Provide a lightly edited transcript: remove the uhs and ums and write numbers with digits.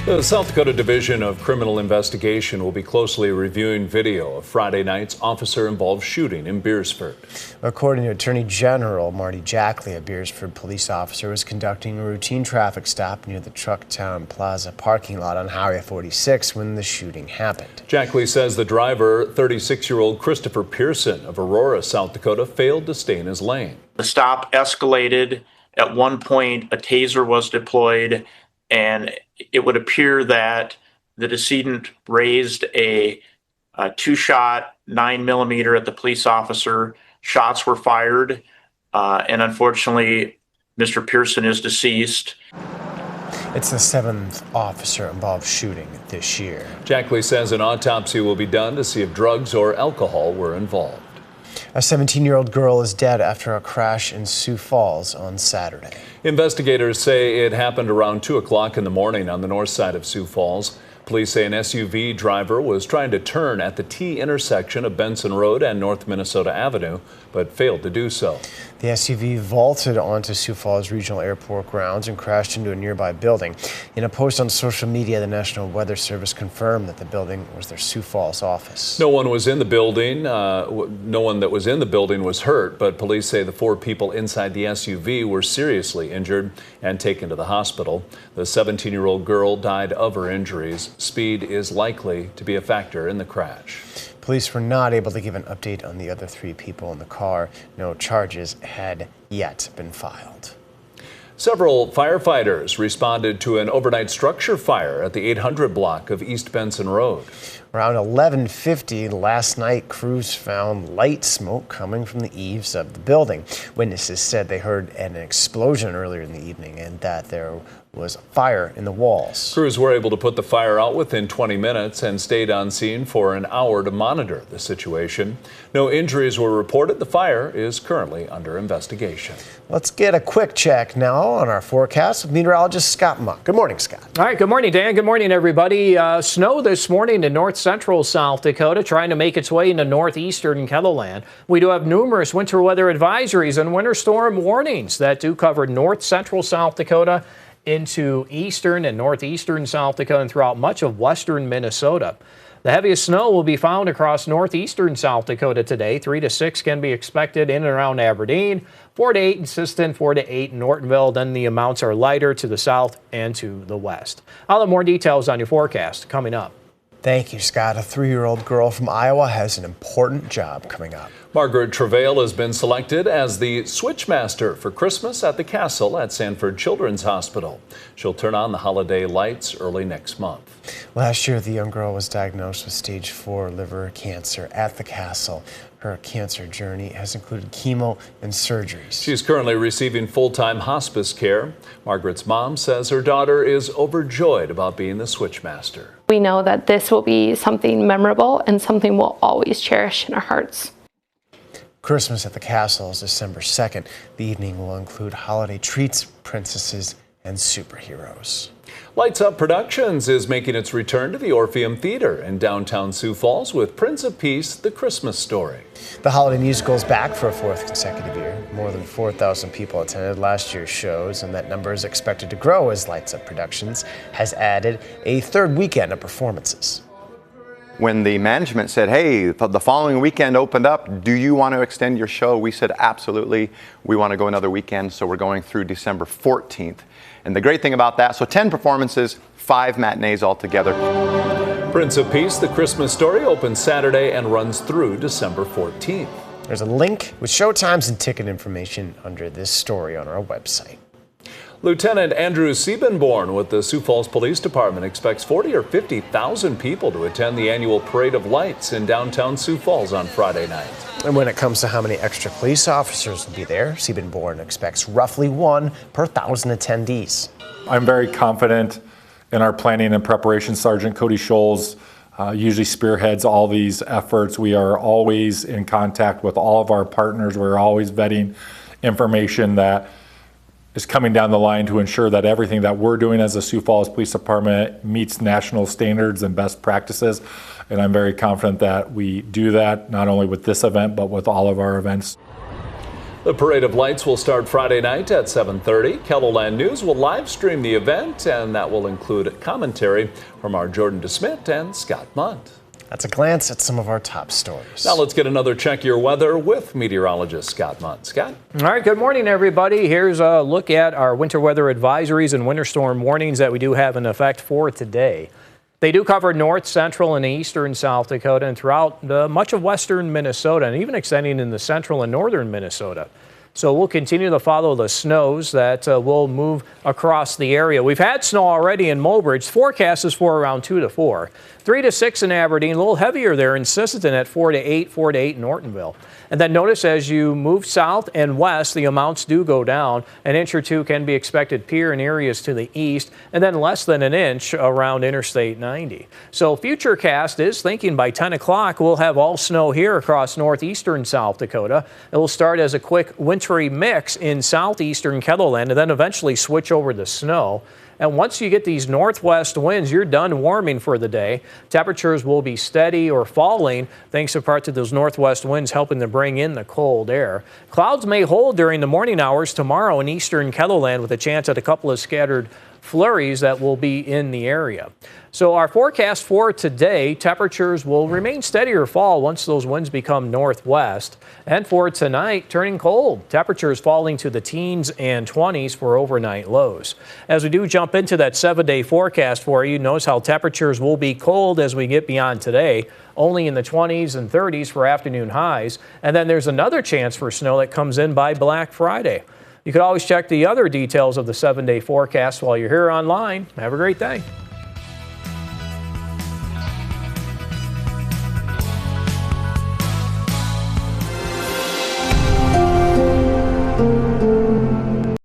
The South Dakota Division of Criminal Investigation will be closely reviewing video of Friday night's officer-involved shooting in Beersford. According to Attorney General Marty Jackley, a Beersford police officer was conducting a routine traffic stop near the Trucktown Plaza parking lot on Highway 46 when the shooting happened. Jackley says the driver, 36-year-old Christopher Pearson of Aurora, South Dakota, failed to stay in his lane. The stop escalated. At one point, a taser was deployed, and it would appear that the decedent raised a two-shot 9mm at the police officer. Shots were fired, and unfortunately, Mr. Pearson is deceased. It's the 7th officer-involved shooting this year. Jackley says an autopsy will be done to see if drugs or alcohol were involved. A 17-year-old girl is dead after a crash in Sioux Falls on Saturday. Investigators say it happened around 2 o'clock in the morning on the north side of Sioux Falls. Police say an SUV driver was trying to turn at the T intersection of Benson Road and North Minnesota Avenue, but failed to do so. The SUV vaulted onto Sioux Falls Regional Airport grounds and crashed into a nearby building. In a post on social media, the National Weather Service confirmed that the building was their Sioux Falls office. No one was in the building. No one that was in the building was hurt, but police say the 4 people inside the SUV were seriously injured and taken to the hospital. The 17-year-old girl died of her injuries. Speed is likely to be a factor in the crash. Police were not able to give an update on the other 3 people in the car. No charges had yet been filed. Several firefighters responded to an overnight structure fire at the 800 block of East Benson Road. Around 11:50 last night, crews found light smoke coming from the eaves of the building. Witnesses said they heard an explosion earlier in the evening and that there was a fire in the walls. Crews were able to put the fire out within 20 minutes and stayed on scene for an hour to monitor the situation. No injuries were reported. The fire is currently under investigation. Let's get a quick check now on our forecast with meteorologist Scott Muck. Good morning, Scott. All right, good morning, Dan. Good morning, everybody. Snow this morning in north central South Dakota, trying to make its way into northeastern Kettleland. We do have numerous winter weather advisories and winter storm warnings that do cover north central South Dakota into eastern and northeastern South Dakota and throughout much of western Minnesota. The heaviest snow will be found across northeastern South Dakota today. 3 to 6 can be expected in and around Aberdeen, 4 to 8 in Siston, 4 to 8 in Nortonville. Then the amounts are lighter to the south and to the west. I'll have more details on your forecast coming up. Thank you, Scott. A 3-year-old girl from Iowa has an important job coming up. Margaret Travail has been selected as the Switchmaster for Christmas at the Castle at Sanford Children's Hospital. She'll turn on the holiday lights early next month. Last year, the young girl was diagnosed with stage 4 liver cancer at the Castle. Her cancer journey has included chemo and surgeries. She's currently receiving full-time hospice care. Margaret's mom says her daughter is overjoyed about being the Switchmaster. We know that this will be something memorable and something we'll always cherish in our hearts. Christmas at the Castle is December 2nd. The evening will include holiday treats, princesses, and superheroes. Lights Up Productions is making its return to the Orpheum Theater in downtown Sioux Falls with Prince of Peace, The Christmas Story. The holiday musical is back for a 4th consecutive year. More than 4,000 people attended last year's shows, and that number is expected to grow as Lights Up Productions has added a 3rd weekend of performances. When the management said, hey, the following weekend opened up, do you want to extend your show? We said, absolutely. We want to go another weekend, so we're going through December 14th. And the great thing about that, so 10 performances, 5 matinees altogether. Prince of Peace, The Christmas Story opens Saturday and runs through December 14th. There's a link with showtimes and ticket information under this story on our website. Lieutenant Andrew Siebenborn with the Sioux Falls Police Department expects 40 or 50,000 people to attend the annual Parade of Lights in downtown Sioux Falls on Friday night. And when it comes to how many extra police officers will be there, Siebenborn expects roughly 1 per 1,000 attendees. I'm very confident in our planning and preparation. Sergeant Cody Scholes usually spearheads all these efforts. We are always in contact with all of our partners. We're always vetting information that is coming down the line to ensure that everything that we're doing as a Sioux Falls Police Department meets national standards and best practices. And I'm very confident that we do that, not only with this event, but with all of our events. The Parade of Lights will start Friday night at 7:30. KELOLAND News will live stream the event, and that will include commentary from our Jordan DeSmit and Scott Munt. That's a glance at some of our top stories. Now let's get another check your weather with meteorologist Scott Munt. Scott? All right, good morning, everybody. Here's a look at our winter weather advisories and winter storm warnings that we do have in effect for today. They do cover north, central, and eastern South Dakota and throughout much of western Minnesota and even extending into central and northern Minnesota. So we'll continue to follow the snows that will move across the area. We've had snow already in Mobridge. Forecast is for around 2 to 4. 3 to 6 in Aberdeen, a little heavier there in Sisseton at 4 to 8, 4 to 8 in Ortonville. And then notice as you move south and west, the amounts do go down. An inch or two can be expected here in areas to the east, and then less than an inch around Interstate 90. So Futurecast is thinking by 10 o'clock we'll have all snow here across northeastern South Dakota. It will start as a quick wintry mix in southeastern KELOLAND and then eventually switch over to snow. And once you get these northwest winds, you're done warming for the day. Temperatures will be steady or falling thanks in part to those northwest winds helping to bring in the cold air. Clouds may hold during the morning hours tomorrow in eastern KELOLAND with a chance at a couple of scattered flurries that will be in the area. So our forecast for today, temperatures will remain steady or fall once those winds become northwest. And for tonight, turning cold. Temperatures falling to the teens and 20s for overnight lows. As we do jump into that 7-day forecast for you, notice how temperatures will be cold as we get beyond today. Only in the 20s and 30s for afternoon highs. And then there's another chance for snow that comes in by Black Friday. You can always check the other details of the 7-day forecast while you're here online. Have a great day.